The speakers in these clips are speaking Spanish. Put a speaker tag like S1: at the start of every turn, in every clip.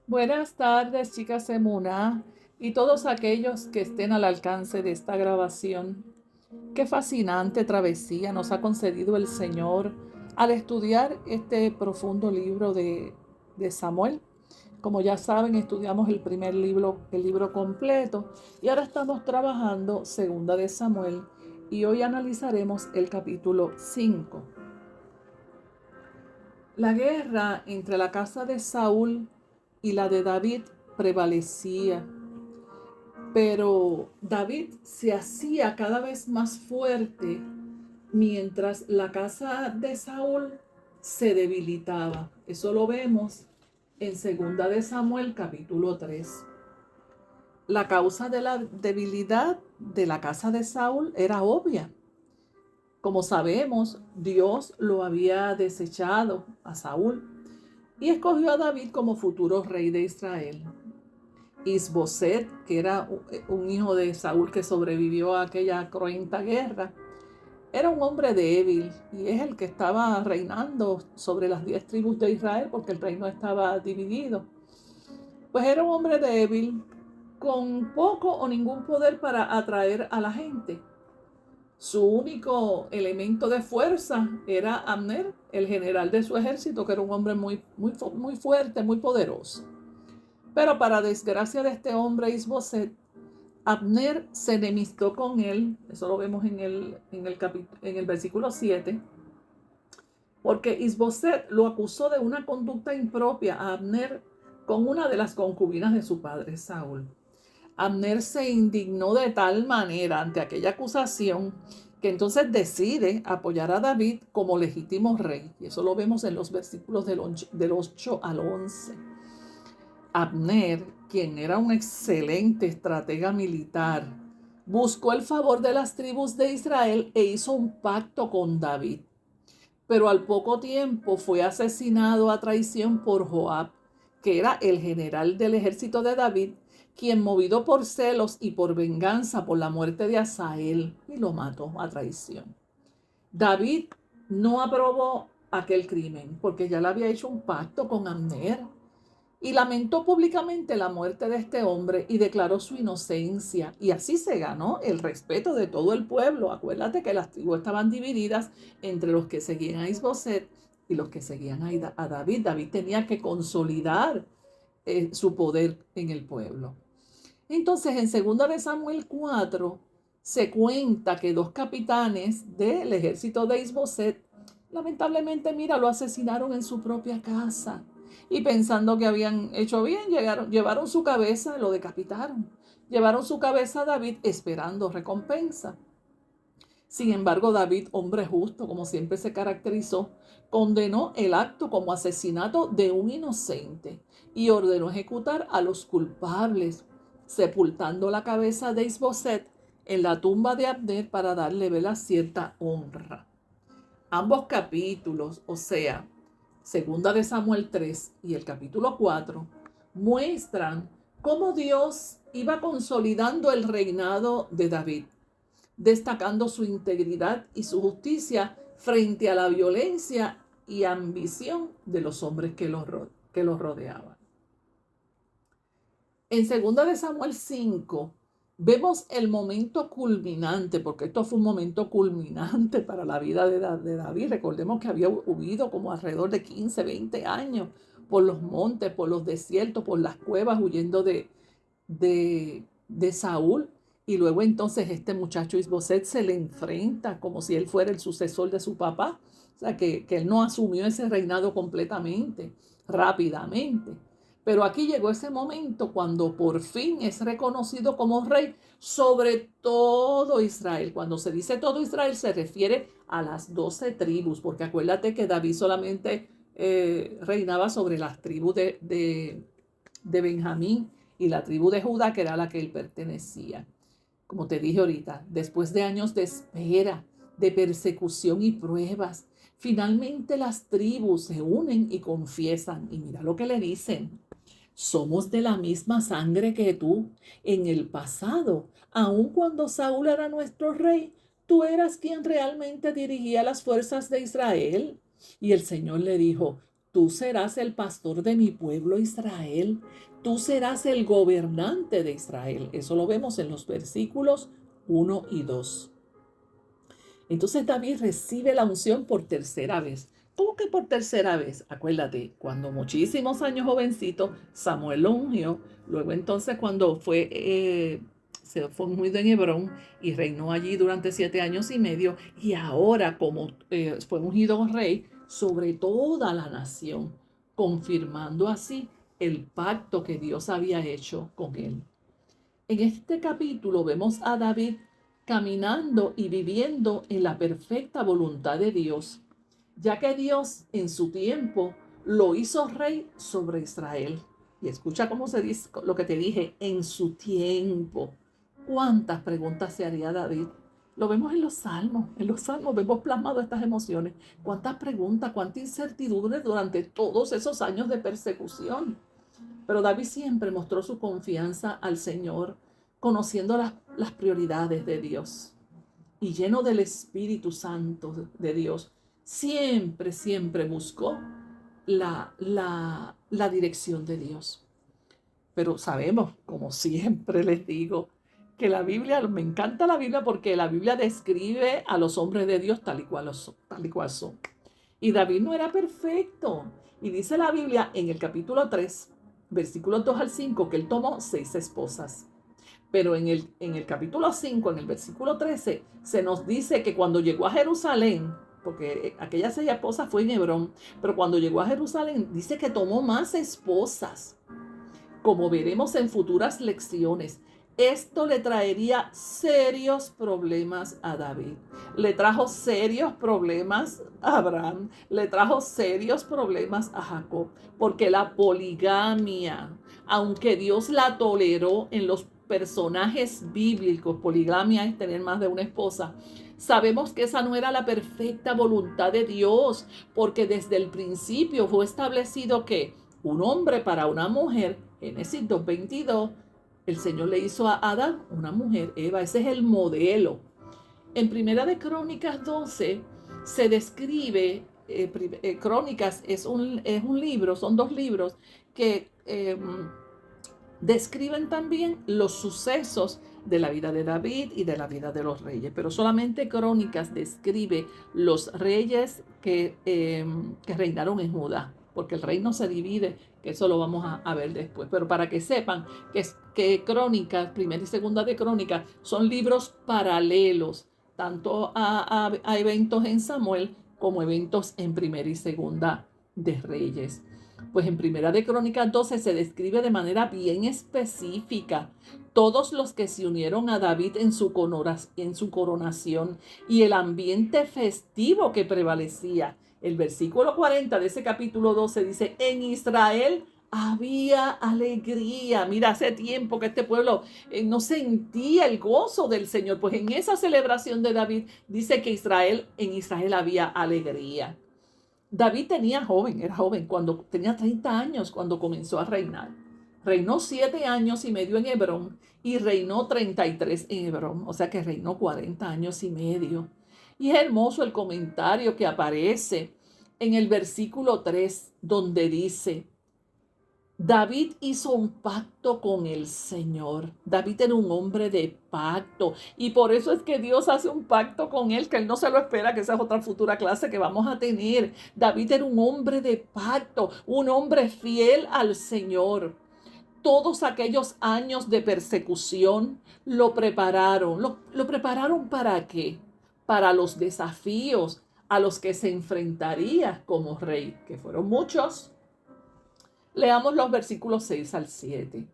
S1: Buenas tardes, chicas Emuná, y todos aquellos que estén al alcance de esta grabación. Qué fascinante travesía nos ha concedido el Señor al estudiar este profundo libro de Samuel. Como ya saben, estudiamos el libro completo, y ahora estamos trabajando Segunda de Samuel, y hoy analizaremos el capítulo 5. La guerra entre la casa de Saúl y la de David prevalecía, pero David se hacía cada vez más fuerte mientras la casa de Saúl se debilitaba. Eso lo vemos en Segunda de Samuel capítulo 3. La causa de la debilidad de la casa de Saúl era obvia. Como sabemos, Dios lo había desechado a Saúl y escogió a David como futuro rey de Israel. Isboset, que era un hijo de Saúl que sobrevivió a aquella cruenta guerra, era un hombre débil y es el que estaba reinando sobre las 10 tribus de Israel porque el reino estaba dividido. Pues era un hombre débil con poco o ningún poder para atraer a la gente. Su único elemento de fuerza era Abner, el general de su ejército, que era un hombre muy fuerte, muy poderoso. Pero para desgracia de este hombre Isboset, Abner se enemistó con él. Eso lo vemos en el versículo 7, porque Isboset lo acusó de una conducta impropia a Abner con una de las concubinas de su padre Saúl. Abner se indignó de tal manera ante aquella acusación que entonces decide apoyar a David como legítimo rey. Y eso lo vemos en los versículos del 8 al 11. Abner, quien era un excelente estratega militar, buscó el favor de las tribus de Israel e hizo un pacto con David. Pero al poco tiempo fue asesinado a traición por Joab, que era el general del ejército de David, quien, movido por celos y por venganza por la muerte de Asael, y lo mató a traición. David no aprobó aquel crimen porque ya le había hecho un pacto con Abner y lamentó públicamente la muerte de este hombre y declaró su inocencia. Y así se ganó el respeto de todo el pueblo. Acuérdate que las tribus estaban divididas entre los que seguían a Isboset y los que seguían a David. David tenía que consolidar su poder en el pueblo. Entonces, en 2 de Samuel 4 se cuenta que dos capitanes del ejército de Isboset, lamentablemente, mira, lo asesinaron en su propia casa. Y pensando que habían hecho bien, llevaron su cabeza, lo decapitaron. Llevaron su cabeza a David esperando recompensa. Sin embargo, David, hombre justo, como siempre se caracterizó, condenó el acto como asesinato de un inocente y ordenó ejecutar a los culpables, sepultando la cabeza de Isboset en la tumba de Abner para darle cierta honra. Ambos capítulos, o sea, Segunda de Samuel 3 y el capítulo 4, muestran cómo Dios iba consolidando el reinado de David, destacando su integridad y su justicia frente a la violencia y ambición de los hombres que los rodeaban. En 2 de Samuel 5 vemos el momento culminante, porque esto fue un momento culminante para la vida de David. Recordemos que había huido como alrededor de 15, 20 años por los montes, por los desiertos, por las cuevas, huyendo de Saúl. Y luego entonces este muchacho Isboset se le enfrenta como si él fuera el sucesor de su papá. O sea, que él no asumió ese reinado completamente, rápidamente. Pero aquí llegó ese momento cuando por fin es reconocido como rey sobre todo Israel. Cuando se dice todo Israel se refiere a las 12 tribus, porque acuérdate que David solamente reinaba sobre las tribus de Benjamín y la tribu de Judá, que era la que él pertenecía. Como te dije ahorita, después de años de espera, de persecución y pruebas, finalmente las tribus se unen y confiesan. Y mira lo que le dicen: somos de la misma sangre que tú. En el pasado, aun cuando Saúl era nuestro rey, tú eras quien realmente dirigía las fuerzas de Israel. Y el Señor le dijo: tú serás el pastor de mi pueblo Israel, tú serás el gobernante de Israel. Eso lo vemos en los versículos 1 y 2. Entonces David recibe la unción por tercera vez. ¿Cómo que por tercera vez? Acuérdate, cuando muchísimos años jovencito, Samuel lo ungió. Luego entonces cuando se fue ungido en Hebrón y reinó allí durante 7 años y medio. Y ahora como fue ungido rey sobre toda la nación, confirmando así el pacto que Dios había hecho con él. En este capítulo vemos a David caminando y viviendo en la perfecta voluntad de Dios, ya que Dios en su tiempo lo hizo rey sobre Israel. Y escucha cómo se dice lo que te dije, en su tiempo. ¿Cuántas preguntas se haría David? Lo vemos en los salmos vemos plasmado estas emociones. ¿Cuántas preguntas, cuánta incertidumbre durante todos esos años de persecución? Pero David siempre mostró su confianza al Señor, conociendo las prioridades de Dios. Y lleno del Espíritu Santo de Dios, siempre buscó la dirección de Dios. Pero sabemos, como siempre les digo, que la Biblia, me encanta la Biblia porque la Biblia describe a los hombres de Dios tal y cual son. Y David no era perfecto. Y dice la Biblia en el capítulo 3, versículos 2 al 5, que él tomó 6 esposas. Pero en el capítulo 5, en el versículo 13, se nos dice que cuando llegó a Jerusalén, porque aquella 6 esposas fue en Hebrón, pero cuando llegó a Jerusalén dice que tomó más esposas. Como veremos en futuras lecciones, esto le traería serios problemas a David. Le trajo serios problemas a Abraham. Le trajo serios problemas a Jacob. Porque la poligamia, aunque Dios la toleró en los personajes bíblicos, poligamia es tener más de una esposa, sabemos que esa no era la perfecta voluntad de Dios. Porque desde el principio fue establecido que un hombre para una mujer, Génesis 2:22, el Señor le hizo a Adán una mujer, Eva. Ese es el modelo. En Primera de Crónicas 12 se describe, Crónicas es un libro, son 2 libros que describen también los sucesos de la vida de David y de la vida de los reyes, pero solamente Crónicas describe los reyes que reinaron en Judá, porque el reino se divide, que eso lo vamos a ver después. Pero para que sepan que Crónicas, Primera y Segunda de Crónicas, son libros paralelos, tanto a eventos en Samuel como eventos en Primera y Segunda de Reyes. Pues en Primera de Crónicas 12 se describe de manera bien específica todos los que se unieron a David en su coronación y el ambiente festivo que prevalecía. El versículo 40 de ese capítulo 12 dice: en Israel había alegría. Mira, hace tiempo que este pueblo no sentía el gozo del Señor. Pues en esa celebración de David dice que en Israel había alegría. David era joven, cuando tenía 30 años cuando comenzó a reinar. Reinó 7 años y medio en Hebrón y reinó 33 en Hebrón, o sea que reinó 40 años y medio. Y es hermoso el comentario que aparece en el versículo 3, donde dice: David hizo un pacto con el Señor. David era un hombre de pacto. Y por eso es que Dios hace un pacto con él, que él no se lo espera, que esa es otra futura clase que vamos a tener. David era un hombre de pacto, un hombre fiel al Señor. Todos aquellos años de persecución lo prepararon. ¿Lo prepararon para qué? Para los desafíos a los que se enfrentaría como rey, que fueron muchos. Leamos los versículos 6 al 7.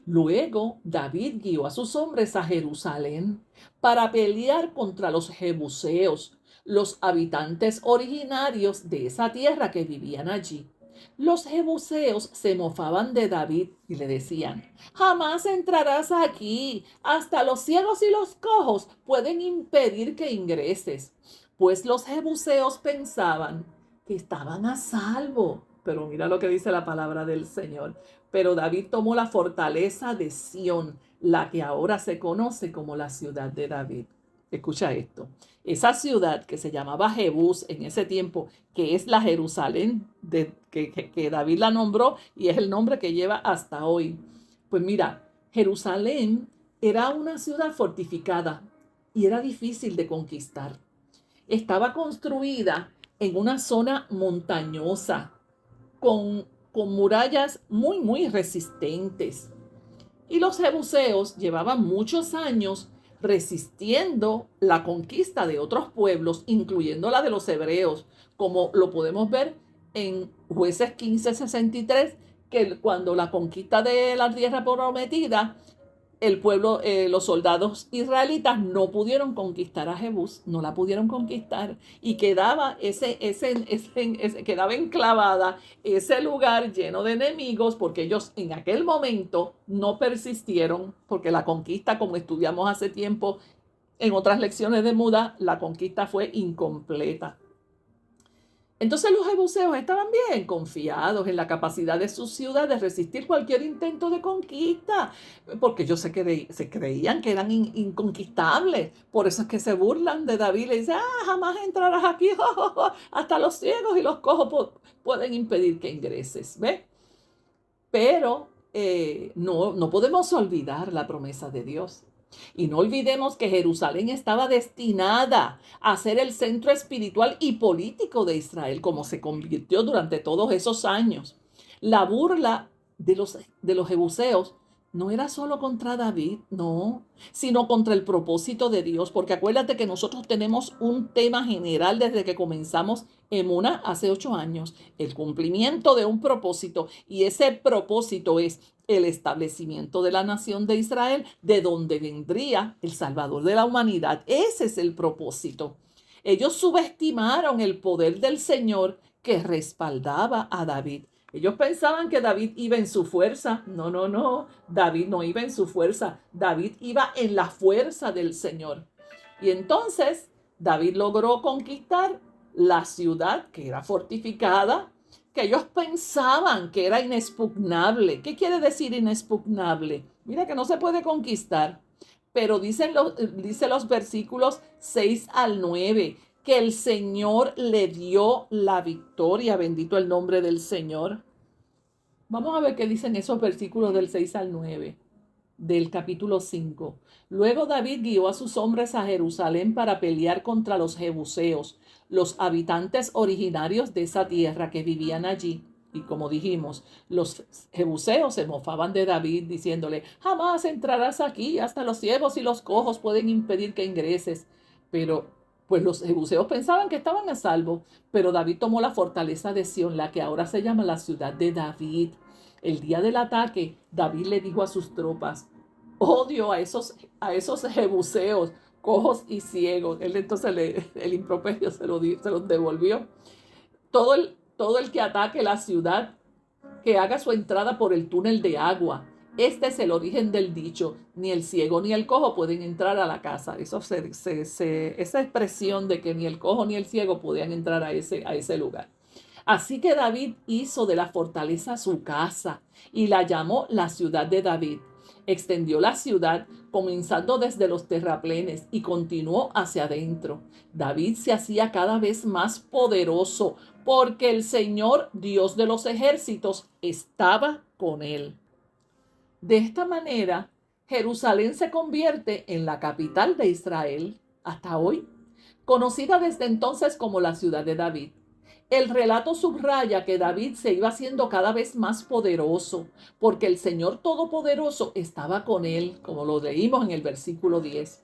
S1: Luego David guió a sus hombres a Jerusalén para pelear contra los jebuseos, los habitantes originarios de esa tierra que vivían allí. Los jebuseos se mofaban de David y le decían: jamás entrarás aquí, hasta los ciegos y los cojos pueden impedir que ingreses. Pues los jebuseos pensaban que estaban a salvo. Pero mira lo que dice la palabra del Señor. Pero David tomó la fortaleza de Sión, la que ahora se conoce como la ciudad de David. escucha esto, esa ciudad que se llamaba Jebús en ese tiempo, que es la Jerusalén que David la nombró y es el nombre que lleva hasta hoy. Pues mira, Jerusalén era una ciudad fortificada y era difícil de conquistar. Estaba construida en una zona montañosa, con murallas muy resistentes. Y los jebuseos llevaban muchos años resistiendo la conquista de otros pueblos, incluyendo la de los hebreos, como lo podemos ver en Jueces 15:63, que cuando la conquista de la tierra prometida, el pueblo, los soldados israelitas no pudieron conquistar a Jebús, no la pudieron conquistar y quedaba quedaba enclavada ese lugar lleno de enemigos porque ellos en aquel momento no persistieron porque la conquista, como estudiamos hace tiempo en otras lecciones de Muda, la conquista fue incompleta. Entonces los jebuseos estaban bien confiados en la capacidad de su ciudad de resistir cualquier intento de conquista, porque ellos se creían que eran inconquistables. Por eso es que se burlan de David y le dicen, jamás entrarás aquí, hasta los ciegos y los cojos pueden impedir que ingreses, ¿ves? Pero no podemos olvidar la promesa de Dios. Y no olvidemos que Jerusalén estaba destinada a ser el centro espiritual y político de Israel, como se convirtió durante todos esos años. La burla de los jebuseos no era solo contra David, no, sino contra el propósito de Dios, porque acuérdate que nosotros tenemos un tema general desde que comenzamos Emuna hace 8 años, el cumplimiento de un propósito, y ese propósito es el establecimiento de la nación de Israel, de donde vendría el Salvador de la humanidad. Ese es el propósito. Ellos subestimaron el poder del Señor que respaldaba a David. Ellos pensaban que David iba en su fuerza. No. David no iba en su fuerza. David iba en la fuerza del Señor. Y entonces David logró conquistar la ciudad que era fortificada, que ellos pensaban que era inexpugnable. ¿Qué quiere decir inexpugnable? Mira que no se puede conquistar. Pero dice los versículos 6 al 9 que el Señor le dio la victoria. Bendito el nombre del Señor. Vamos a ver qué dicen esos versículos del 6 al 9 del capítulo 5. Luego David guió a sus hombres a Jerusalén para pelear contra los jebuseos, los habitantes originarios de esa tierra que vivían allí. Y como dijimos, los jebuseos se mofaban de David diciéndole, jamás entrarás aquí, hasta los ciegos y los cojos pueden impedir que ingreses. Pero pues los jebuseos pensaban que estaban a salvo, pero David tomó la fortaleza de Sión, la que ahora se llama la ciudad de David. El día del ataque, David le dijo a sus tropas, odio a esos jebuseos, cojos y ciegos. Él entonces el improperio se los devolvió. Todo el que ataque la ciudad, que haga su entrada por el túnel de agua. Este es el origen del dicho, ni el ciego ni el cojo pueden entrar a la casa. Esa expresión de que ni el cojo ni el ciego podían entrar a ese lugar. Así que David hizo de la fortaleza su casa y la llamó la ciudad de David. Extendió la ciudad comenzando desde los terraplenes y continuó hacia adentro. David se hacía cada vez más poderoso porque el Señor, Dios de los ejércitos, estaba con él. De esta manera, Jerusalén se convierte en la capital de Israel hasta hoy, conocida desde entonces como la ciudad de David. El relato subraya que David se iba haciendo cada vez más poderoso, porque el Señor Todopoderoso estaba con él, como lo leímos en el versículo 10.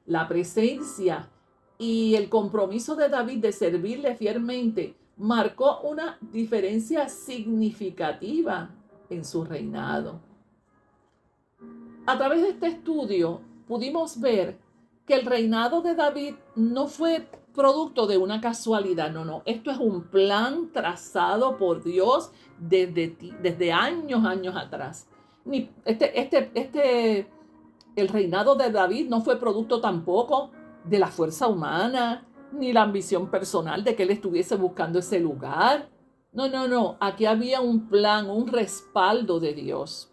S1: La presencia y el compromiso de David de servirle fielmente marcó una diferencia significativa en su reinado. A través de este estudio pudimos ver que el reinado de David no fue producto de una casualidad, no. Esto es un plan trazado por Dios desde años atrás. El reinado de David no fue producto tampoco de la fuerza humana, ni la ambición personal de que él estuviese buscando ese lugar. No. Aquí había un plan, un respaldo de Dios.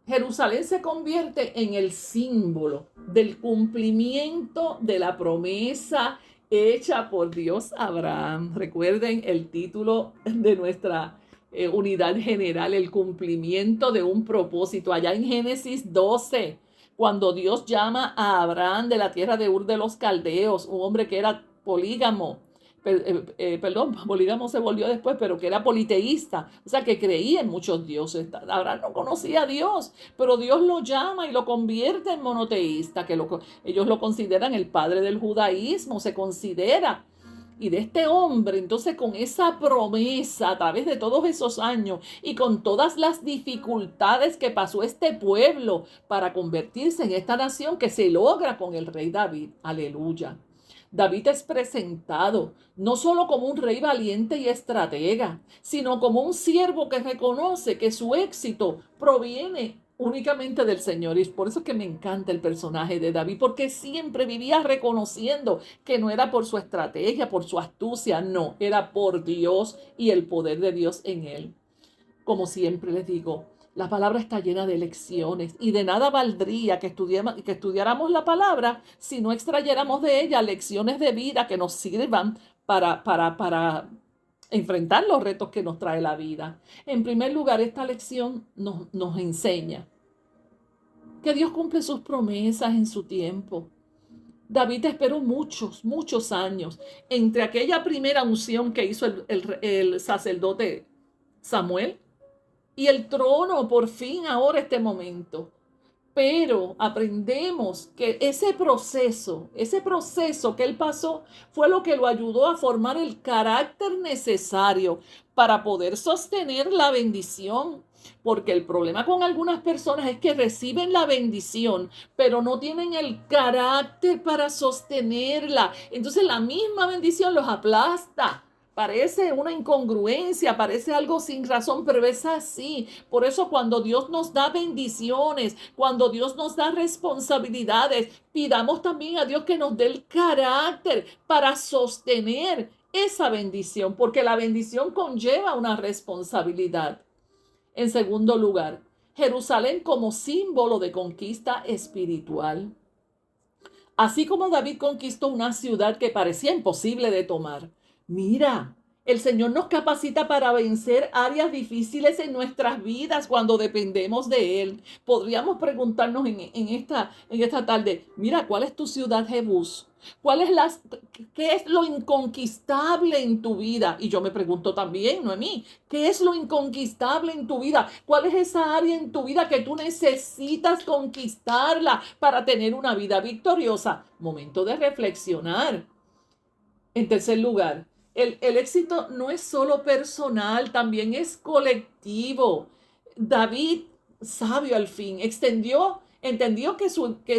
S1: Jerusalén se convierte en el símbolo del cumplimiento de la promesa hecha por Dios a Abraham. Recuerden el título de nuestra unidad general, el cumplimiento de un propósito. Allá en Génesis 12, cuando Dios llama a Abraham de la tierra de Ur de los Caldeos, un hombre que era polígamo, perdón, polígamo se volvió después, pero que era politeísta, o sea, que creía en muchos dioses. Abraham no conocía a Dios, pero Dios lo llama y lo convierte en monoteísta, ellos lo consideran el padre del judaísmo, se considera. Y de este hombre, entonces con esa promesa a través de todos esos años y con todas las dificultades que pasó este pueblo para convertirse en esta nación que se logra con el rey David. Aleluya. David es presentado no solo como un rey valiente y estratega, sino como un siervo que reconoce que su éxito proviene únicamente del Señor. Y por eso es que me encanta el personaje de David, porque siempre vivía reconociendo que no era por su estrategia, por su astucia, no, era por Dios y el poder de Dios en él. Como siempre les digo, la palabra está llena de lecciones y de nada valdría que estudiáramos la palabra si no extrayéramos de ella lecciones de vida que nos sirvan para enfrentar los retos que nos trae la vida. En primer lugar, esta lección nos enseña que Dios cumple sus promesas en su tiempo. David esperó muchos años entre aquella primera unción que hizo el sacerdote Samuel y el trono, por fin, ahora este momento. Pero aprendemos que ese proceso que él pasó fue lo que lo ayudó a formar el carácter necesario para poder sostener la bendición. Porque el problema con algunas personas es que reciben la bendición, pero no tienen el carácter para sostenerla. Entonces la misma bendición los aplasta. Parece una incongruencia, parece algo sin razón, pero es así. Por eso cuando Dios nos da bendiciones, cuando Dios nos da responsabilidades, pidamos también a Dios que nos dé el carácter para sostener esa bendición, porque la bendición conlleva una responsabilidad. En segundo lugar, Jerusalén como símbolo de conquista espiritual. Así como David conquistó una ciudad que parecía imposible de tomar, mira, el Señor nos capacita para vencer áreas difíciles en nuestras vidas cuando dependemos de Él. Podríamos preguntarnos en esta tarde, mira, ¿cuál es tu ciudad, Jebús? ¿Qué es lo inconquistable en tu vida? Y yo me pregunto también, Noemí, ¿qué es lo inconquistable en tu vida? ¿Cuál es esa área en tu vida que tú necesitas conquistarla para tener una vida victoriosa? Momento de reflexionar. En tercer lugar, el éxito no es solo personal, también es colectivo. David, sabio al fin, entendió que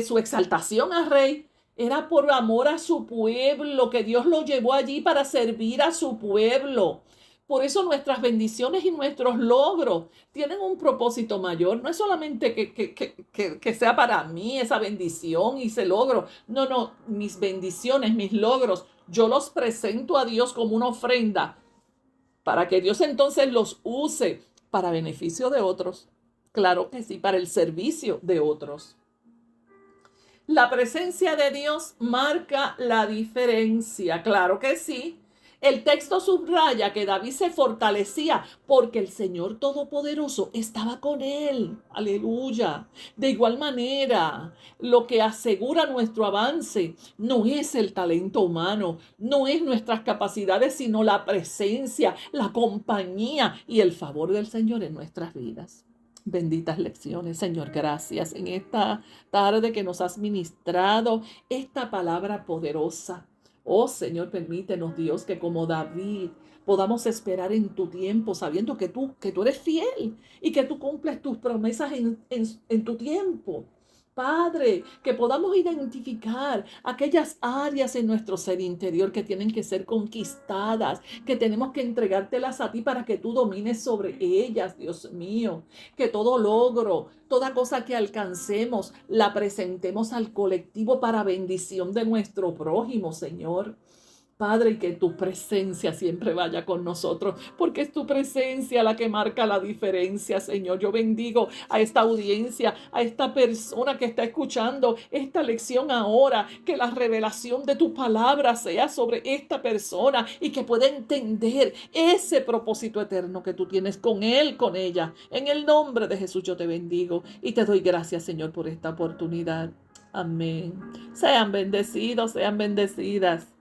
S1: su exaltación a rey era por amor a su pueblo, que Dios lo llevó allí para servir a su pueblo. Por eso nuestras bendiciones y nuestros logros tienen un propósito mayor. No es solamente que sea para mí esa bendición y ese logro. No, mis bendiciones, mis logros, yo los presento a Dios como una ofrenda para que Dios entonces los use para beneficio de otros. Claro que sí, para el servicio de otros. La presencia de Dios marca la diferencia, claro que sí. El texto subraya que David se fortalecía porque el Señor Todopoderoso estaba con él. Aleluya. De igual manera, lo que asegura nuestro avance no es el talento humano, no es nuestras capacidades, sino la presencia, la compañía y el favor del Señor en nuestras vidas. Benditas lecciones, Señor, gracias en esta tarde que nos has ministrado esta palabra poderosa. Oh Señor, permítenos, Dios, que como David podamos esperar en tu tiempo, sabiendo que tú eres fiel y que tú cumples tus promesas en tu tiempo. Padre, que podamos identificar aquellas áreas en nuestro ser interior que tienen que ser conquistadas, que tenemos que entregártelas a ti para que tú domines sobre ellas, Dios mío. Que todo logro, toda cosa que alcancemos, la presentemos al colectivo para bendición de nuestro prójimo, Señor. Padre, y que tu presencia siempre vaya con nosotros, porque es tu presencia la que marca la diferencia, Señor. Yo bendigo a esta audiencia, a esta persona que está escuchando esta lección ahora, que la revelación de tu palabra sea sobre esta persona y que pueda entender ese propósito eterno que tú tienes con él, con ella. En el nombre de Jesús yo te bendigo y te doy gracias, Señor, por esta oportunidad. Amén. Sean bendecidos, sean bendecidas.